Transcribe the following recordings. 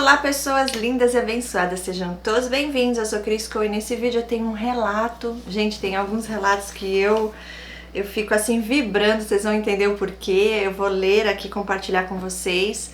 Olá pessoas lindas e abençoadas, sejam todos bem-vindos, eu sou Cris Co e nesse vídeo eu tenho um relato. Gente, tem alguns relatos que eu fico assim vibrando, vocês vão entender o porquê. Eu vou ler aqui, compartilhar com vocês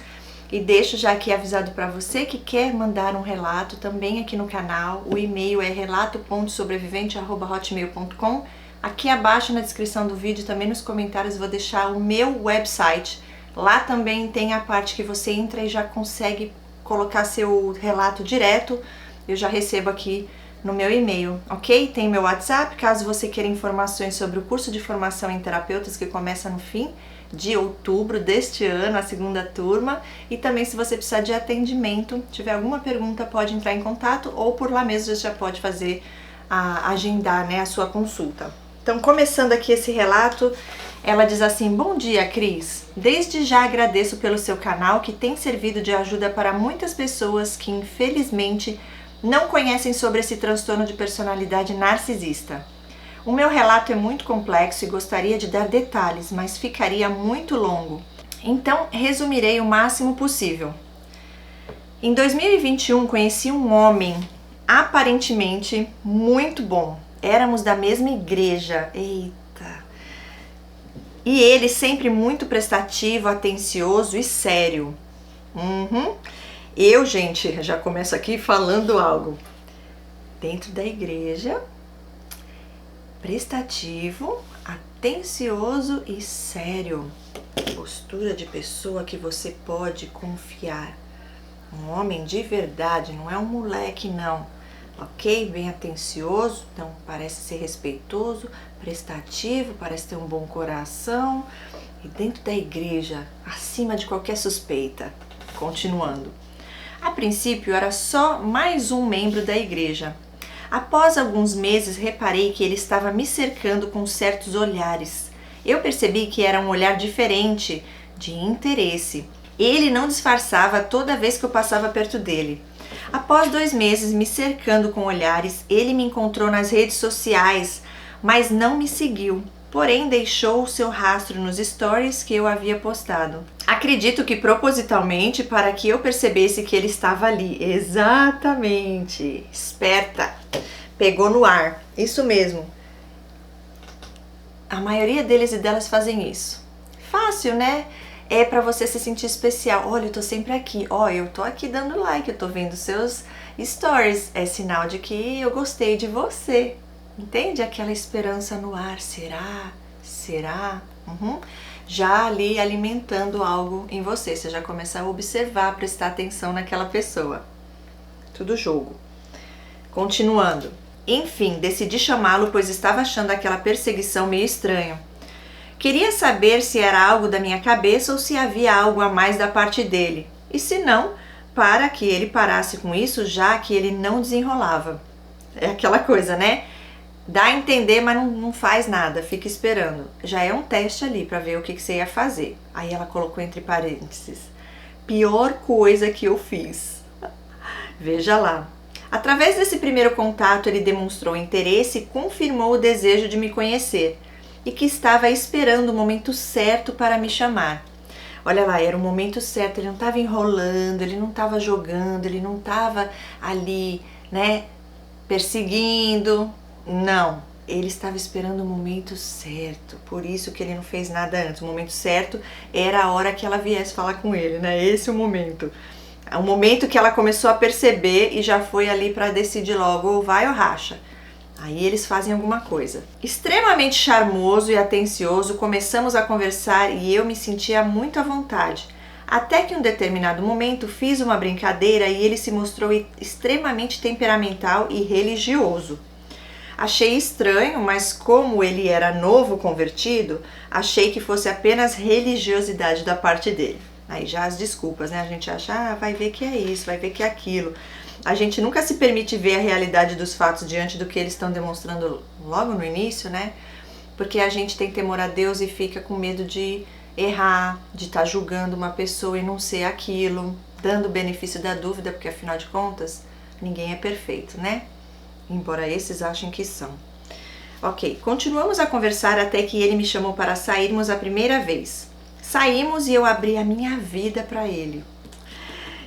e deixo já aqui avisado para você que quer mandar um relato também aqui no canal. O e-mail é relato.sobrevivente@hotmail.com. Aqui abaixo na descrição do vídeo, também nos comentários, vou deixar o meu website. Lá também tem a parte que você entra e já consegue colocar seu relato direto. Eu já recebo aqui no meu e-mail, ok? Tem meu WhatsApp, caso você queira informações sobre o curso de formação em terapeutas que começa no fim de outubro deste ano, a segunda turma. E também, se você precisar de atendimento, tiver alguma pergunta, pode entrar em contato ou por lá mesmo você já pode fazer, agendar, né, a sua consulta. Então, começando aqui esse relato, ela diz assim: bom dia, Cris. Desde já agradeço pelo seu canal que tem servido de ajuda para muitas pessoas que infelizmente não conhecem sobre esse transtorno de personalidade narcisista. O meu relato é muito complexo e gostaria de dar detalhes, mas ficaria muito longo. Então, resumirei o máximo possível. Em 2021, conheci um homem aparentemente muito bom. Éramos da mesma igreja. Eita! E ele sempre muito prestativo, atencioso e sério. Eu, gente, já começo aqui falando algo. Dentro da igreja, prestativo, atencioso e sério. Postura de pessoa que você pode confiar. Um homem de verdade, não é um moleque não. Ok? Bem atencioso, então parece ser respeitoso, prestativo, parece ter um bom coração. E dentro da igreja, acima de qualquer suspeita. Continuando. A princípio era só mais um membro da igreja. Após alguns meses reparei que ele estava me cercando com certos olhares. Eu percebi que era um olhar diferente, de interesse. Ele não disfarçava toda vez que eu passava perto dele. Após 2 meses me cercando com olhares, ele me encontrou nas redes sociais, mas não me seguiu. Porém, deixou o seu rastro nos stories que eu havia postado. Acredito que propositalmente para que eu percebesse que ele estava ali. Exatamente. Esperta. Pegou no ar. Isso mesmo. A maioria deles e delas fazem isso. Fácil, né? É pra você se sentir especial. Olha, eu tô sempre aqui. Ó, eu tô aqui dando like, eu tô vendo seus stories. É sinal de que eu gostei de você. Entende? Aquela esperança no ar. Será? Será? Já ali alimentando algo em você. Você já começa a observar, prestar atenção naquela pessoa. Tudo jogo. Continuando. Enfim, decidi chamá-lo, pois estava achando aquela perseguição meio estranho. Queria saber se era algo da minha cabeça ou se havia algo a mais da parte dele. E se não, para que ele parasse com isso, já que ele não desenrolava. É aquela coisa, né? Dá a entender, mas não faz nada, fica esperando. Já é um teste ali para ver o que você ia fazer. Aí ela colocou entre parênteses: pior coisa que eu fiz. Veja lá. Através desse primeiro contato, ele demonstrou interesse e confirmou o desejo de me conhecer. E que estava esperando o momento certo para me chamar. Olha lá, era o momento certo, ele não estava enrolando, ele não estava jogando, ele não estava ali, né, perseguindo. Não, ele estava esperando o momento certo, por isso que ele não fez nada antes. O momento certo era a hora que ela viesse falar com ele, né, esse é o momento. É o momento que ela começou a perceber e já foi ali para decidir logo, ou vai ou racha. Aí eles fazem alguma coisa. Extremamente charmoso e atencioso, começamos a conversar e eu me sentia muito à vontade. Até que em um determinado momento fiz uma brincadeira e ele se mostrou extremamente temperamental e religioso. Achei estranho, mas como ele era novo convertido, achei que fosse apenas religiosidade da parte dele. Aí já as desculpas, né? A gente acha, vai ver que é isso, vai ver que é aquilo. A gente nunca se permite ver a realidade dos fatos diante do que eles estão demonstrando logo no início, né? Porque a gente tem temor a Deus e fica com medo de errar, de estar julgando uma pessoa e não ser aquilo, dando o benefício da dúvida, porque afinal de contas, ninguém é perfeito, né? Embora esses achem que são. Ok, continuamos a conversar até que ele me chamou para sairmos a primeira vez. Saímos e eu abri a minha vida para ele.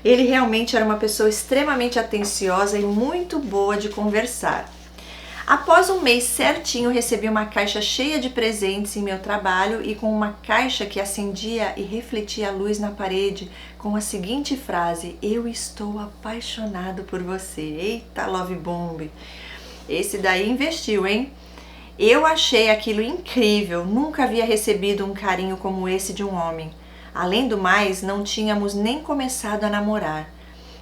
Ele realmente era uma pessoa extremamente atenciosa e muito boa de conversar. Após um mês certinho, recebi uma caixa cheia de presentes em meu trabalho e com uma caixa que acendia e refletia a luz na parede com a seguinte frase: eu estou apaixonado por você. Eita, love bomb! Esse daí investiu, hein? Eu achei aquilo incrível, nunca havia recebido um carinho como esse de um homem. Além do mais, não tínhamos nem começado a namorar.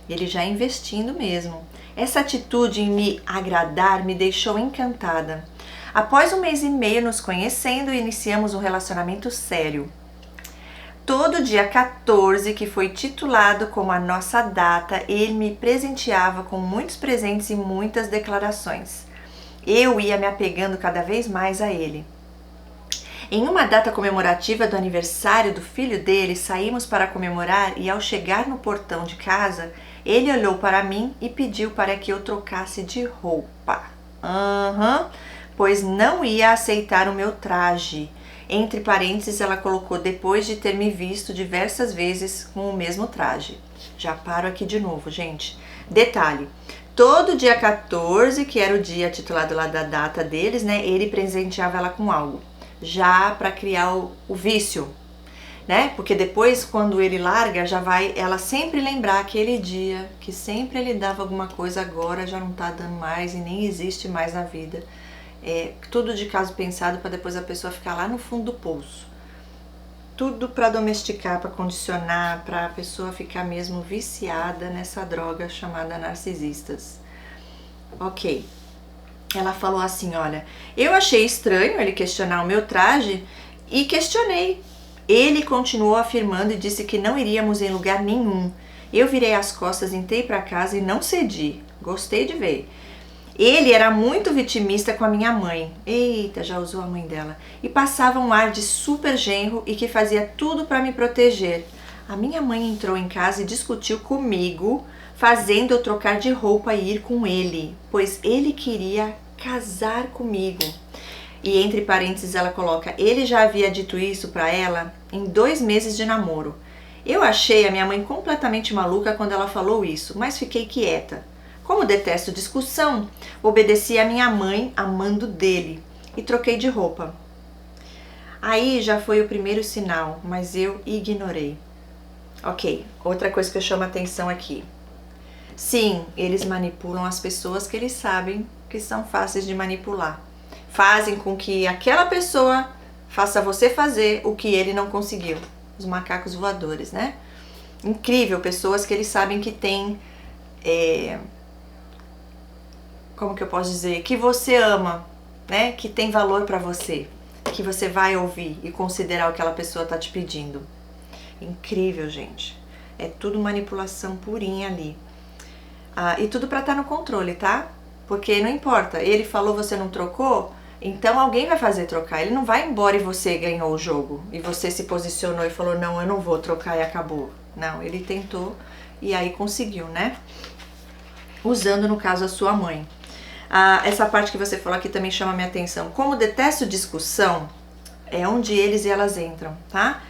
Ele já investindo mesmo. Essa atitude em me agradar me deixou encantada. Após um mês e meio nos conhecendo, iniciamos um relacionamento sério. Todo dia 14, que foi titulado como a nossa data, ele me presenteava com muitos presentes e muitas declarações. Eu ia me apegando cada vez mais a ele. Em uma data comemorativa do aniversário do filho dele, saímos para comemorar e ao chegar no portão de casa, ele olhou para mim e pediu para que eu trocasse de roupa. Pois não ia aceitar o meu traje. Entre parênteses, ela colocou depois de ter me visto diversas vezes com o mesmo traje. Já paro aqui de novo, gente. Detalhe. Todo dia 14, que era o dia titulado lá da data deles, né? Ele presenteava ela com algo. Já para criar o vício, né? Porque depois, quando ele larga, já vai ela sempre lembrar aquele dia que sempre ele dava alguma coisa, agora já não tá dando mais e nem existe mais na vida. É tudo de caso pensado para depois a pessoa ficar lá no fundo do poço. Tudo para domesticar, para condicionar, para a pessoa ficar mesmo viciada nessa droga chamada narcisistas. Ok. Ela falou assim, olha, eu achei estranho ele questionar o meu traje e questionei. Ele continuou afirmando e disse que não iríamos em lugar nenhum. Eu virei as costas, entrei para casa e não cedi. Gostei de ver. Ele era muito vitimista com a minha mãe. Eita, já usou a mãe dela. E passava um ar de super genro e que fazia tudo para me proteger. A minha mãe entrou em casa e discutiu comigo, fazendo eu trocar de roupa e ir com ele, pois ele queria casar comigo. E entre parênteses ela coloca, ele já havia dito isso para ela em 2 meses de namoro. Eu achei a minha mãe completamente maluca quando ela falou isso, mas fiquei quieta. Como detesto discussão, obedeci a minha mãe amando dele e troquei de roupa. Aí já foi o primeiro sinal, mas eu ignorei. Ok, outra coisa que eu chamo a atenção aqui. Sim, eles manipulam as pessoas que eles sabem que são fáceis de manipular. Fazem com que aquela pessoa faça você fazer o que ele não conseguiu. Os macacos voadores, né? Incrível, pessoas que eles sabem que têm... como que eu posso dizer? Que você ama, né? Que tem valor pra você. Que você vai ouvir e considerar o que aquela pessoa tá te pedindo. Incrível, gente. É tudo manipulação purinha ali. E tudo pra estar no controle, tá? Porque não importa, ele falou, você não trocou, então alguém vai fazer trocar. Ele não vai embora e você ganhou o jogo. E você se posicionou e falou, não, eu não vou trocar e acabou. Não, ele tentou e aí conseguiu, né? Usando, no caso, a sua mãe. Essa parte que você falou aqui também chama minha atenção. Como detesto discussão, é onde eles e elas entram, tá?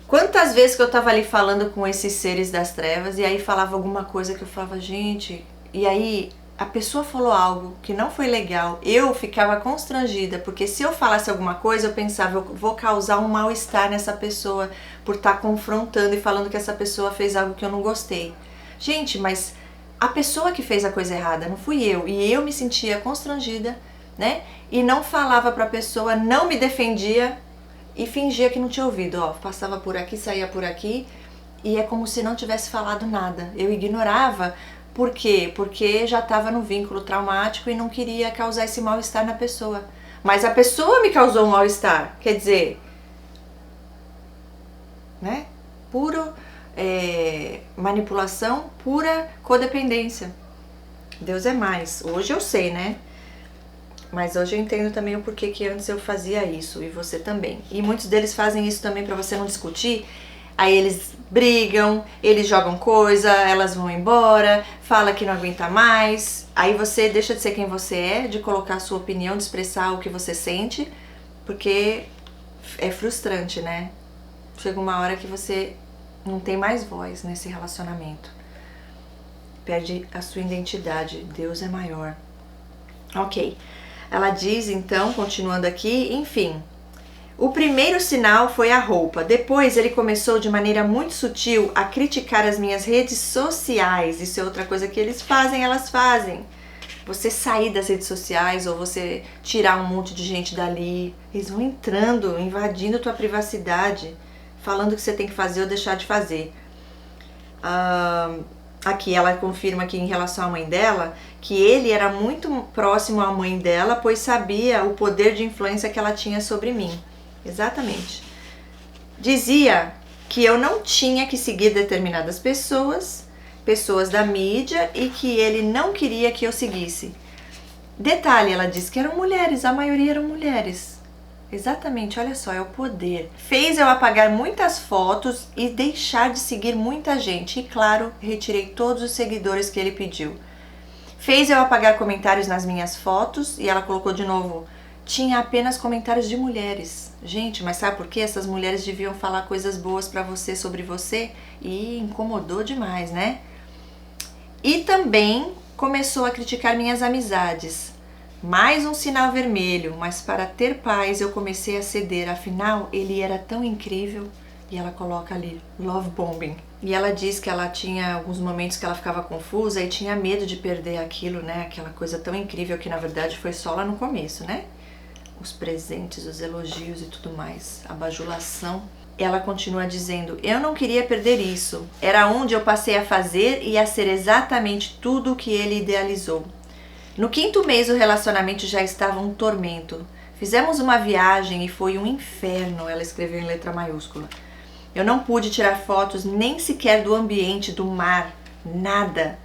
Quantas vezes que eu tava ali falando com esses seres das trevas e aí falava alguma coisa que eu falava, gente... E aí a pessoa falou algo que não foi legal, eu ficava constrangida, porque se eu falasse alguma coisa, eu pensava, eu vou causar um mal-estar nessa pessoa por estar confrontando e falando que essa pessoa fez algo que eu não gostei. Gente, mas a pessoa que fez a coisa errada, não fui eu. E eu me sentia constrangida, né? E não falava pra pessoa, não me defendia e fingia que não tinha ouvido. Ó, passava por aqui, saía por aqui e é como se não tivesse falado nada. Eu ignorava. Por quê? Porque já estava no vínculo traumático e não queria causar esse mal-estar na pessoa. Mas a pessoa me causou um mal-estar. Quer dizer, né? Puro manipulação, pura codependência. Deus é mais. Hoje eu sei, né? Mas hoje eu entendo também o porquê que antes eu fazia isso e você também. E muitos deles fazem isso também para você não discutir. Aí eles brigam, eles jogam coisa, elas vão embora, fala que não aguenta mais. Aí você deixa de ser quem você é, de colocar a sua opinião, de expressar o que você sente, porque é frustrante, né? Chega uma hora que você não tem mais voz nesse relacionamento. Perde a sua identidade. Deus é maior. Ok. Ela diz, então, continuando aqui, enfim. O primeiro sinal foi a roupa. Depois ele começou de maneira muito sutil a criticar as minhas redes sociais. Isso é outra coisa que eles fazem, elas fazem. Você sair das redes sociais ou você tirar um monte de gente dali. Eles vão entrando, invadindo tua privacidade, falando o que você tem que fazer ou deixar de fazer. Aqui ela confirma que em relação à mãe dela, que ele era muito próximo à mãe dela, pois sabia o poder de influência que ela tinha sobre mim. Exatamente. Dizia que eu não tinha que seguir determinadas pessoas da mídia, e que ele não queria que eu seguisse. Detalhe, ela disse que eram mulheres, a maioria eram mulheres. Exatamente, olha só, é o poder. Fez eu apagar muitas fotos e deixar de seguir muita gente. E claro, retirei todos os seguidores que ele pediu. Fez eu apagar comentários nas minhas fotos, e ela colocou de novo, tinha apenas comentários de mulheres. Gente, mas sabe por quê? Essas mulheres deviam falar coisas boas pra você, sobre você, e incomodou demais, né? E também começou a criticar minhas amizades. Mais um sinal vermelho, mas para ter paz eu comecei a ceder, afinal ele era tão incrível. E ela coloca ali, love bombing. E ela diz que ela tinha alguns momentos que ela ficava confusa e tinha medo de perder aquilo, né? Aquela coisa tão incrível que na verdade foi só lá no começo, né? Os presentes, os elogios e tudo mais, a bajulação. Ela continua dizendo, eu não queria perder isso. Era onde eu passei a fazer e a ser exatamente tudo o que ele idealizou. No 5º mês o relacionamento já estava um tormento. Fizemos uma viagem e foi um inferno, ela escreveu em letra maiúscula. Eu não pude tirar fotos nem sequer do ambiente, do mar, nada.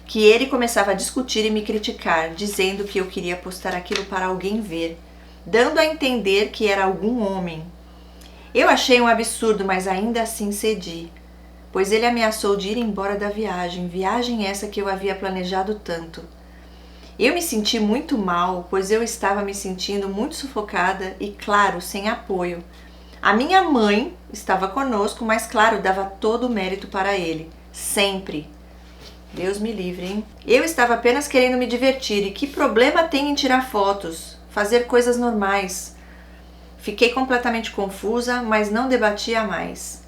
Que ele começava a discutir e me criticar, dizendo que eu queria postar aquilo para alguém ver, dando a entender que era algum homem. Eu achei um absurdo, mas ainda assim cedi, pois ele ameaçou de ir embora da viagem essa que eu havia planejado tanto. Eu me senti muito mal, pois eu estava me sentindo muito sufocada e, claro, sem apoio. A minha mãe estava conosco, mas, claro, dava todo o mérito para ele, sempre. Deus me livre, hein? Eu estava apenas querendo me divertir, e que problema tem em tirar fotos, fazer coisas normais? Fiquei completamente confusa, mas não debatia mais.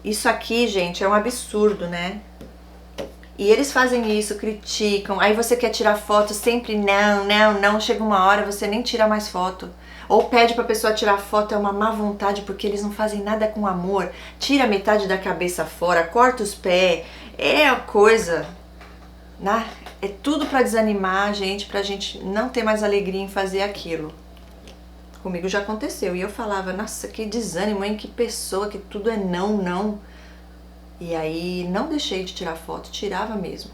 Isso aqui, gente, é um absurdo, né? E eles fazem isso, criticam, aí você quer tirar foto, sempre não, chega uma hora você nem tira mais foto. Ou pede pra pessoa tirar foto, é uma má vontade, porque eles não fazem nada com amor. Tira metade da cabeça fora, corta os pés, é a coisa, né? É tudo pra desanimar a gente, pra gente não ter mais alegria em fazer aquilo. Comigo já aconteceu, e eu falava, nossa, que desânimo, hein, que pessoa, que tudo é não. E aí não deixei de tirar foto, tirava mesmo.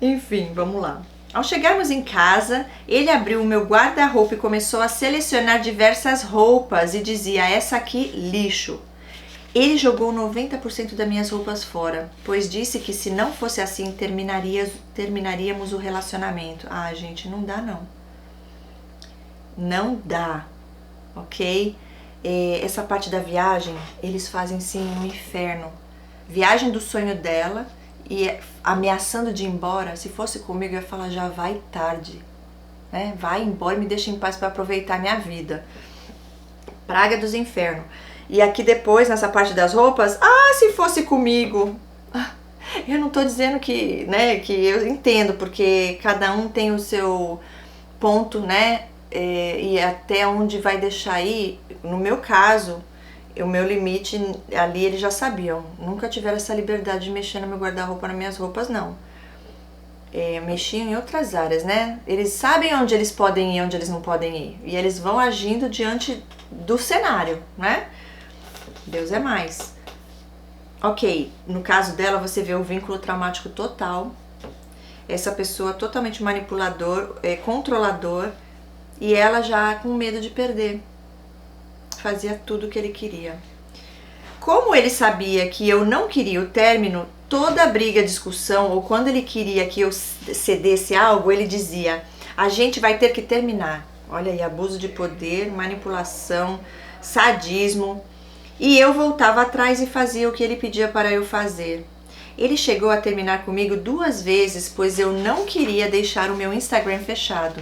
Enfim, vamos lá. Ao chegarmos em casa, ele abriu o meu guarda-roupa e começou a selecionar diversas roupas e dizia, essa aqui, lixo. Ele jogou 90% das minhas roupas fora, pois disse que se não fosse assim, terminaríamos o relacionamento. Ah, gente, não dá não. Não dá, ok? Essa parte da viagem, eles fazem sim um inferno. Viagem do sonho dela e ameaçando de ir embora. Se fosse comigo, eu ia falar, já vai tarde, né? Vai embora e me deixa em paz para aproveitar a minha vida. Praga dos infernos. E aqui depois, nessa parte das roupas, se fosse comigo. Eu não tô dizendo que, né, que eu entendo, porque cada um tem o seu ponto, né? E até onde vai deixar ir, no meu caso, o meu limite ali eles já sabiam, nunca tiveram essa liberdade de mexer no meu guarda-roupa, nas minhas roupas, não. Mexiam em outras áreas, né? Eles sabem onde eles podem ir, onde eles não podem ir, e eles vão agindo diante do cenário, né? Deus é mais. Ok, no caso dela você vê o vínculo traumático total, essa pessoa totalmente manipulador, controlador, e ela já com medo de perder. Fazia tudo o que ele queria. Como ele sabia que eu não queria o término, toda briga, discussão, ou quando ele queria que eu cedesse algo, ele dizia, a gente vai ter que terminar. Olha aí, abuso de poder, manipulação, sadismo. E eu voltava atrás e fazia o que ele pedia para eu fazer. Ele chegou a terminar comigo 2 vezes, pois eu não queria deixar o meu Instagram fechado.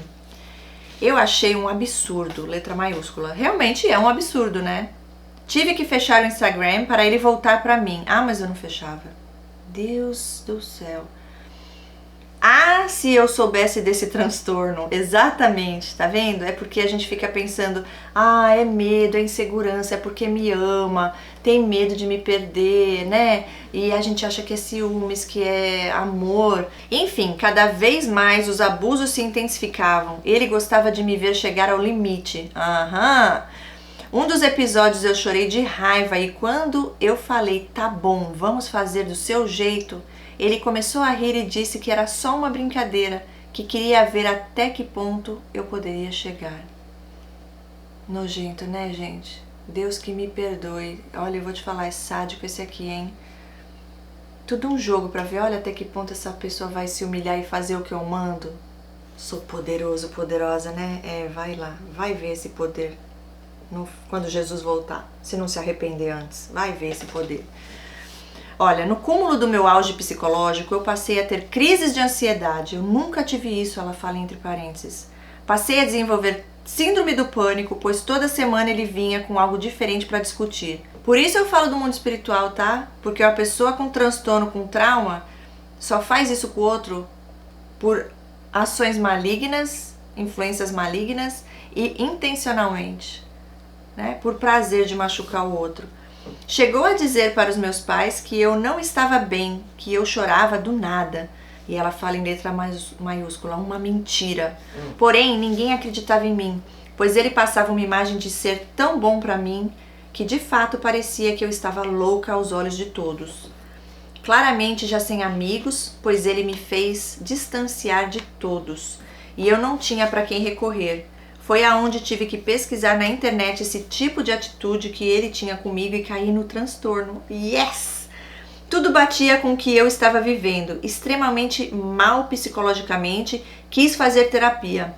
Eu achei um absurdo, letra maiúscula. Realmente é um absurdo, né? Tive que fechar o Instagram para ele voltar para mim. Ah, mas eu não fechava. Deus do céu. Ah, se eu soubesse desse transtorno. Exatamente, tá vendo? É porque a gente fica pensando, ah, é medo, é insegurança, é porque me ama, tem medo de me perder, né? E a gente acha que é ciúmes, que é amor. Enfim, cada vez mais os abusos se intensificavam. Ele gostava de me ver chegar ao limite. Aham. Um dos episódios eu chorei de raiva e quando eu falei, tá bom, vamos fazer do seu jeito, ele começou a rir e disse que era só uma brincadeira, que queria ver até que ponto eu poderia chegar. Nojento, né, gente? Deus que me perdoe. Olha, eu vou te falar, é sádico esse aqui, hein? Tudo um jogo pra ver, olha até que ponto essa pessoa vai se humilhar e fazer o que eu mando. Sou poderoso, poderosa, né? Vai lá, vai ver esse poder. Quando Jesus voltar, se não se arrepender antes, vai ver esse poder. Olha, no cúmulo do meu auge psicológico, eu passei a ter crises de ansiedade. Eu nunca tive isso, ela fala entre parênteses. Passei a desenvolver síndrome do pânico, pois toda semana ele vinha com algo diferente para discutir. Por isso eu falo do mundo espiritual, tá? Porque uma pessoa com transtorno, com trauma, só faz isso com o outro por ações malignas, influências malignas e intencionalmente, né? Por prazer de machucar o outro. Chegou a dizer para os meus pais que eu não estava bem, que eu chorava do nada. E ela fala em letra maiúscula, uma mentira. Porém, ninguém acreditava em mim, pois ele passava uma imagem de ser tão bom para mim que de fato parecia que eu estava louca aos olhos de todos. Claramente já sem amigos, pois ele me fez distanciar de todos. E eu não tinha para quem recorrer. Foi aonde tive que pesquisar na internet esse tipo de atitude que ele tinha comigo e caí no transtorno. Yes! Tudo batia com o que eu estava vivendo, extremamente mal psicologicamente, quis fazer terapia.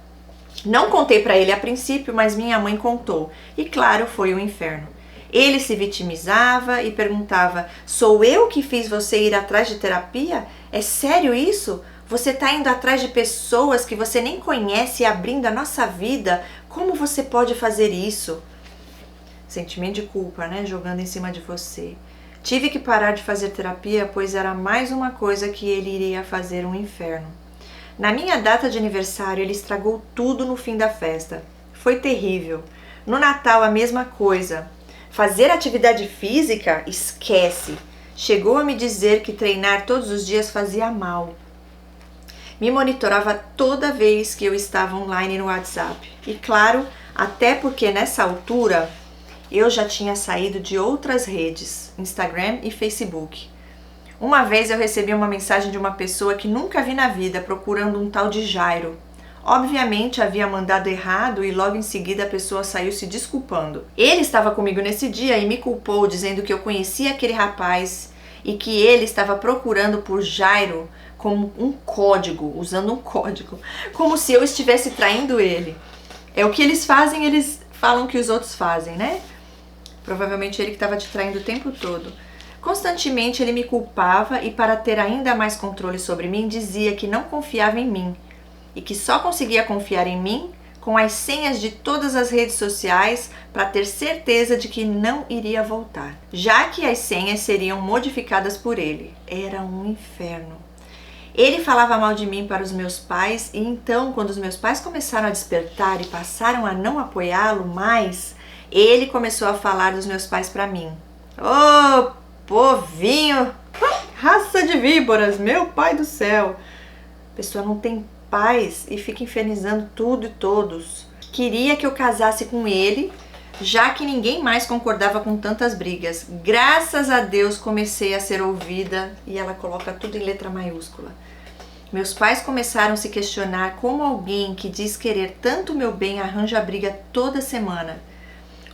Não contei para ele a princípio, mas minha mãe contou. E claro, foi um inferno. Ele se vitimizava e perguntava, sou eu que fiz você ir atrás de terapia? É sério isso? Você está indo atrás de pessoas que você nem conhece e abrindo a nossa vida. Como você pode fazer isso? Sentimento de culpa, né? Jogando em cima de você. Tive que parar de fazer terapia, pois era mais uma coisa que ele iria fazer um inferno. Na minha data de aniversário, ele estragou tudo no fim da festa. Foi terrível. No Natal, a mesma coisa. Fazer atividade física? Esquece. Chegou a me dizer que treinar todos os dias fazia mal. Me monitorava toda vez que eu estava online no WhatsApp. E claro, até porque nessa altura eu já tinha saído de outras redes, Instagram e Facebook. Uma vez eu recebi uma mensagem de uma pessoa que nunca vi na vida procurando um tal de Jairo. Obviamente havia mandado errado e logo em seguida a pessoa saiu se desculpando. Ele estava comigo nesse dia e me culpou dizendo que eu conhecia aquele rapaz e que ele estava procurando por Jairo como um código, usando um código, como se eu estivesse traindo ele. É o que eles fazem, eles falam que os outros fazem, né? Provavelmente ele que estava te traindo o tempo todo. Constantemente ele me culpava e para ter ainda mais controle sobre mim dizia que não confiava em mim e que só conseguia confiar em mim com as senhas de todas as redes sociais para ter certeza de que não iria voltar, já que as senhas seriam modificadas por ele. Era um inferno. Ele falava mal de mim para os meus pais e então, quando os meus pais começaram a despertar e passaram a não apoiá-lo mais, ele começou a falar dos meus pais para mim. Ô, povinho, raça de víboras, meu pai do céu. A pessoa não tem paz e fica infernizando tudo e todos. Queria que eu casasse com ele, já que ninguém mais concordava com tantas brigas. Graças a Deus comecei a ser ouvida e ela coloca tudo em letra maiúscula. Meus pais começaram a se questionar como alguém que diz querer tanto meu bem arranja briga toda semana.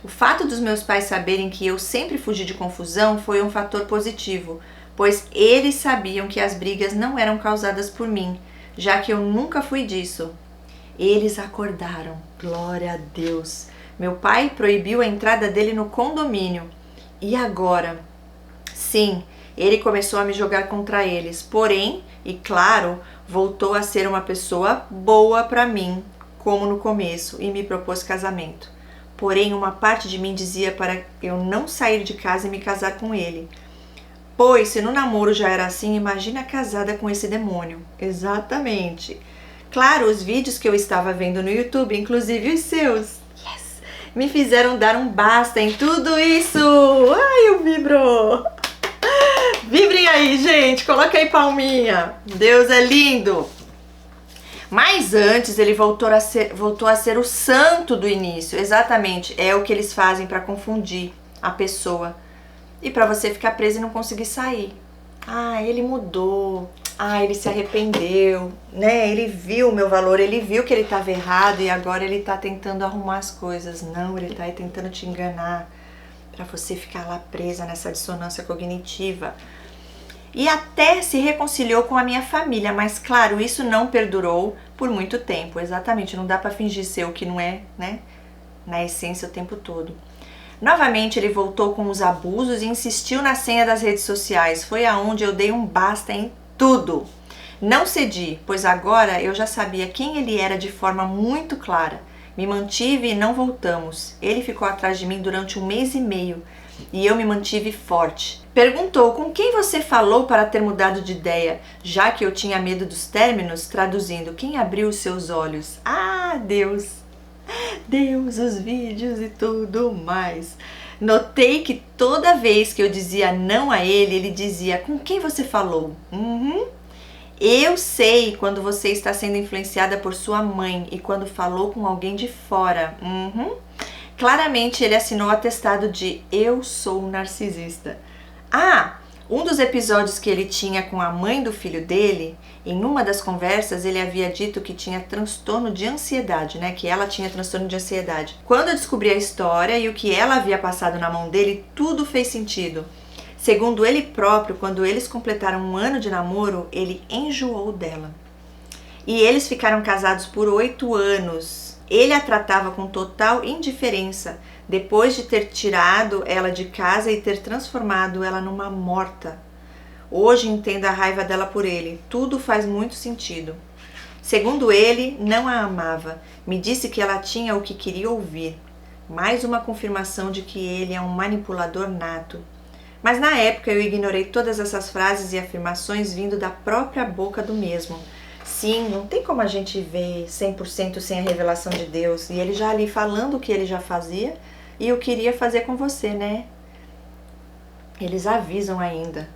O fato dos meus pais saberem que eu sempre fugi de confusão foi um fator positivo, pois eles sabiam que as brigas não eram causadas por mim, já que eu nunca fui disso. Eles acordaram, glória a Deus. Meu pai proibiu a entrada dele no condomínio E agora? Sim, ele começou a me jogar contra eles, porém, e claro, voltou a ser uma pessoa boa para mim, como no começo, e me propôs casamento. Porém, uma parte de mim dizia para eu não sair de casa e me casar com ele. Pois, se no namoro já era assim, imagina casada com esse demônio. Exatamente. Claro, os vídeos que eu estava vendo no YouTube, inclusive os seus, me fizeram dar um basta em tudo isso. Ai, eu vibro. Vibrem aí, gente. Coloca aí palminha. Deus é lindo. Mas antes ele voltou a ser o santo do início. Exatamente. É o que eles fazem para confundir a pessoa. E para você ficar preso e não conseguir sair. Ah, ele mudou. Ah, ele se arrependeu, né? Ele viu o meu valor, ele viu que ele estava errado e agora ele está tentando arrumar as coisas. Não, ele está aí tentando te enganar para você ficar lá presa nessa dissonância cognitiva. E até se reconciliou com a minha família, mas claro, isso não perdurou por muito tempo. Exatamente, não dá para fingir ser o que não é, né? Na essência o tempo todo. Novamente ele voltou com os abusos e insistiu na senha das redes sociais. Foi aonde eu dei um basta em tudo. Não cedi, pois agora eu já sabia quem ele era de forma muito clara. Me mantive e não voltamos. Ele ficou atrás de mim durante 1 mês e meio e eu me mantive forte. Perguntou com quem você falou para ter mudado de ideia, já que eu tinha medo dos términos, traduzindo, quem abriu os seus olhos? Ah, Deus! Deus, os vídeos e tudo mais. Notei que toda vez que eu dizia não a ele, ele dizia, com quem você falou? Eu sei quando você está sendo influenciada por sua mãe e quando falou com alguém de fora. Claramente ele assinou o atestado de eu sou um narcisista. Ah, um dos episódios que ele tinha com a mãe do filho dele, em uma das conversas ele havia dito que tinha transtorno de ansiedade, né? Que ela tinha transtorno de ansiedade. Quando eu descobri a história e o que ela havia passado na mão dele, tudo fez sentido. Segundo ele próprio, quando eles completaram 1 ano de namoro, ele enjoou dela. E eles ficaram casados por 8 anos. Ele a tratava com total indiferença, depois de ter tirado ela de casa e ter transformado ela numa morta. Hoje entendo a raiva dela por ele. Tudo faz muito sentido. Segundo ele, não a amava. Me disse que ela tinha o que queria ouvir. Mais uma confirmação de que ele é um manipulador nato. Mas na época eu ignorei todas essas frases e afirmações vindo da própria boca do mesmo. Sim, não tem como a gente ver 100% sem a revelação de Deus. E ele já ali falando o que ele já fazia e eu queria fazer com você, né? Eles avisam ainda,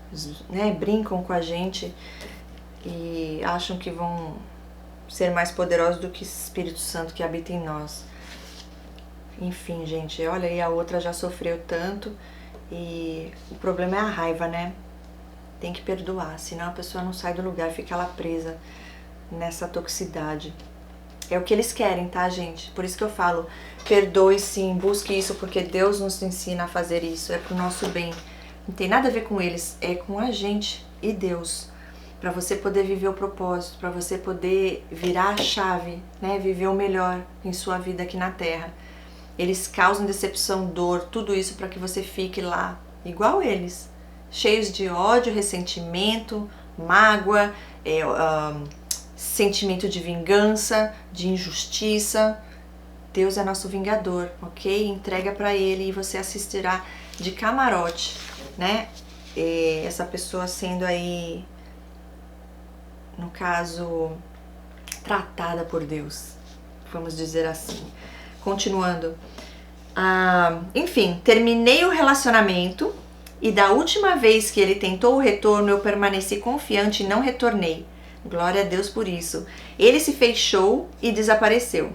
né? Brincam com a gente e acham que vão ser mais poderosos do que o Espírito Santo que habita em nós. Enfim, gente, olha, e a outra já sofreu tanto e o problema é a raiva, né? Tem que perdoar, senão a pessoa não sai do lugar, fica lá presa nessa toxicidade. É o que eles querem, tá, gente? Por isso que eu falo, perdoe sim, busque isso, porque Deus nos ensina a fazer isso, é pro nosso bem. Não tem nada a ver com eles, é com a gente e Deus. Para você poder viver o propósito, para você poder virar a chave, né? Viver o melhor em sua vida aqui na Terra. Eles causam decepção, dor, tudo isso para que você fique lá, igual eles. Cheios de ódio, ressentimento, mágoa, sentimento de vingança, de injustiça. Deus é nosso vingador, ok? Entrega para Ele e você assistirá de camarote, né? Essa pessoa sendo aí, no caso, tratada por Deus, vamos dizer assim. Continuando. Enfim, terminei o relacionamento e da última vez que ele tentou o retorno, eu permaneci confiante e não retornei. Glória a Deus por isso. Ele se fechou e desapareceu.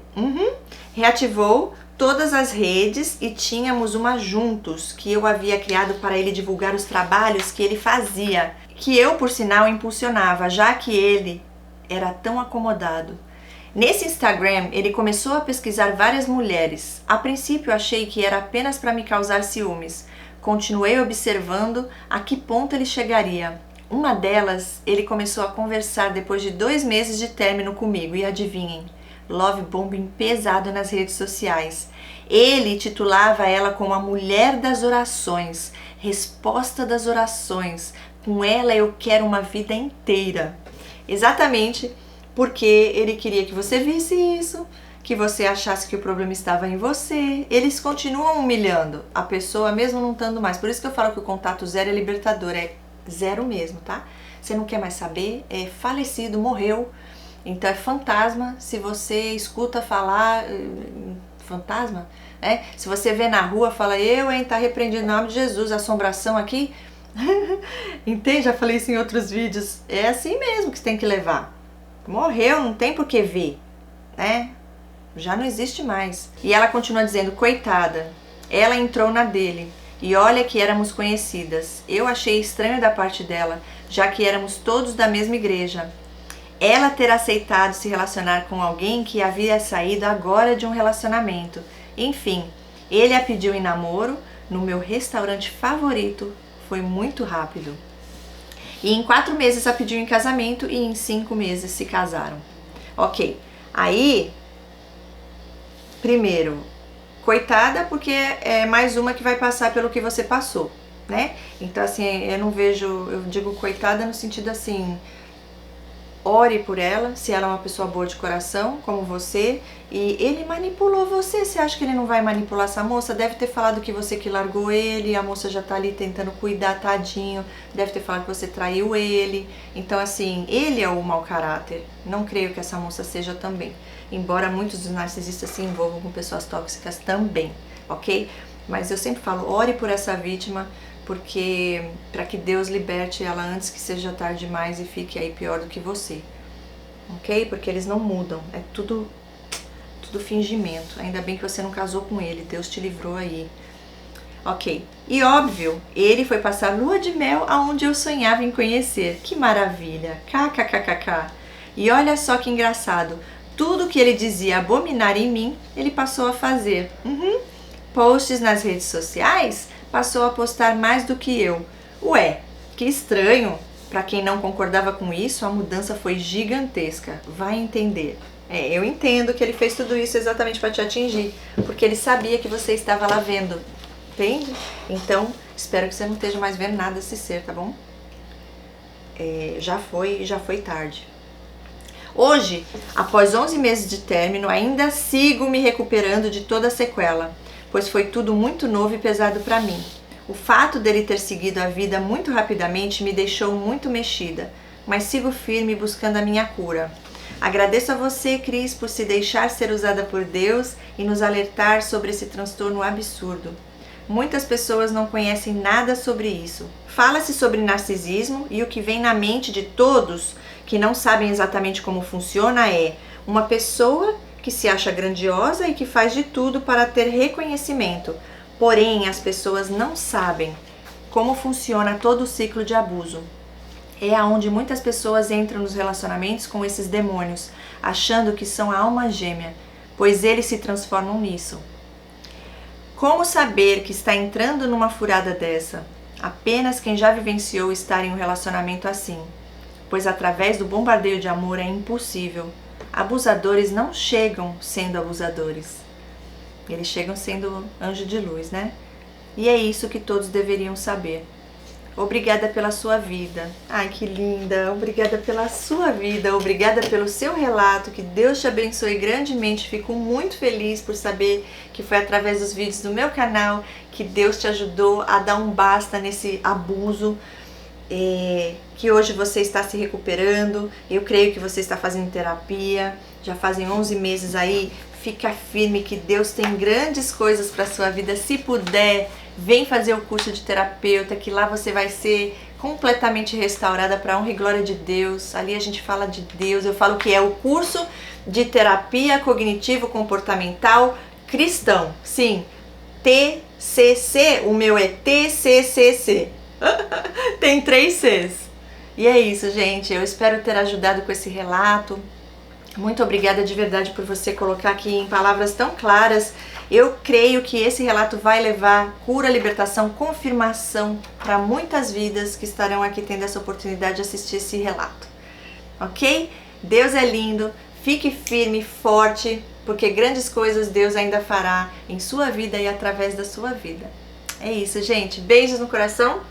Reativou todas as redes e tínhamos uma juntos que eu havia criado para ele divulgar os trabalhos que ele fazia, que eu, por sinal, impulsionava, já que ele era tão acomodado. Nesse Instagram, ele começou a pesquisar várias mulheres. A princípio, achei que era apenas para me causar ciúmes. Continuei observando a que ponto ele chegaria. Uma delas, ele começou a conversar depois de 2 meses de término comigo, e adivinhem, love bombing pesado nas redes sociais. Ele titulava ela como a mulher das orações, resposta das orações. Com ela eu quero uma vida inteira. Exatamente porque ele queria que você visse isso, que você achasse que o problema estava em você. Eles continuam humilhando a pessoa mesmo não estando mais. Por isso que eu falo que o contato zero é libertador, é zero mesmo, tá? Você não quer mais saber, é falecido, morreu. Então é fantasma. Se você escuta falar fantasma, né? Se você vê na rua, fala tá repreendido no nome de Jesus, assombração aqui. Entende? Já falei isso em outros vídeos. É assim mesmo que você tem que levar. Morreu, não tem por que ver, né? Já não existe mais. E ela continua dizendo, coitada, ela entrou na dele. E olha que éramos conhecidas. Eu achei estranho da parte dela, já que éramos todos da mesma igreja. Ela ter aceitado se relacionar com alguém que havia saído agora de um relacionamento. Enfim, ele a pediu em namoro no meu restaurante favorito. Foi muito rápido. E em 4 meses a pediu em casamento e em 5 meses se casaram. Ok, aí, primeiro, coitada porque é mais uma que vai passar pelo que você passou, né? Então assim, eu digo coitada no sentido assim, ore por ela, se ela é uma pessoa boa de coração, como você, e ele manipulou você. Você acha que ele não vai manipular essa moça? Deve ter falado que você que largou ele, a moça já tá ali tentando cuidar, tadinho, deve ter falado que você traiu ele. Então assim, ele é o mau caráter, não creio que essa moça seja também, embora muitos dos narcisistas se envolvam com pessoas tóxicas também, ok? Mas eu sempre falo, ore por essa vítima, porque para que Deus liberte ela antes que seja tarde demais e fique aí pior do que você, ok? Porque eles não mudam, é tudo fingimento. Ainda bem que você não casou com ele, Deus te livrou aí, ok? E óbvio, ele foi passar lua de mel aonde eu sonhava em conhecer. Que maravilha, kkkk. E olha só que engraçado, tudo que ele dizia abominar em mim, ele passou a fazer. Posts nas redes sociais, passou a postar mais do que eu. Ué, que estranho. Para quem não concordava com isso, a mudança foi gigantesca. Vai entender. Eu entendo que ele fez tudo isso exatamente para te atingir, porque ele sabia que você estava lá vendo. Entende? Então, espero que você não esteja mais vendo nada desse ser, tá bom? Já foi tarde. Hoje, após 11 meses de término, ainda sigo me recuperando de toda a sequela, pois foi tudo muito novo e pesado para mim. O fato dele ter seguido a vida muito rapidamente me deixou muito mexida, mas sigo firme buscando a minha cura. Agradeço a você, Cris, por se deixar ser usada por Deus e nos alertar sobre esse transtorno absurdo. Muitas pessoas não conhecem nada sobre isso. Fala-se sobre narcisismo e o que vem na mente de todos que não sabem exatamente como funciona é uma pessoa que se acha grandiosa e que faz de tudo para ter reconhecimento. Porém, as pessoas não sabem como funciona todo o ciclo de abuso. É aonde muitas pessoas entram nos relacionamentos com esses demônios, achando que são a alma gêmea, pois eles se transformam nisso. Como saber que está entrando numa furada dessa? Apenas quem já vivenciou estar em um relacionamento assim, pois através do bombardeio de amor é impossível. Abusadores não chegam sendo abusadores, eles chegam sendo anjo de luz, né? E é isso que todos deveriam saber. Obrigada pela sua vida. Ai, que linda! Obrigada pela sua vida, obrigada pelo seu relato, que Deus te abençoe grandemente. Fico muito feliz por saber que foi através dos vídeos do meu canal que Deus te ajudou a dar um basta nesse abuso, que hoje você está se recuperando. Eu creio que você está fazendo terapia, já fazem 11 meses aí. Fica firme que Deus tem grandes coisas para sua vida. Se puder, vem fazer o curso de terapeuta, que lá você vai ser completamente restaurada para a honra e glória de Deus. Ali a gente fala de Deus. Eu falo que é o curso de terapia cognitivo-comportamental cristão. Sim, TCC, o meu é TCCC. Tem 3 Cs. E é isso, gente. Eu espero ter ajudado com esse relato. Muito obrigada de verdade por você colocar aqui em palavras tão claras. Eu creio que esse relato vai levar cura, libertação, confirmação para muitas vidas que estarão aqui tendo essa oportunidade de assistir esse relato. Ok? Deus é lindo. Fique firme, forte, porque grandes coisas Deus ainda fará em sua vida e através da sua vida. É isso, gente. Beijos no coração,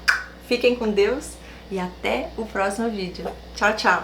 fiquem com Deus e até o próximo vídeo. Tchau, tchau!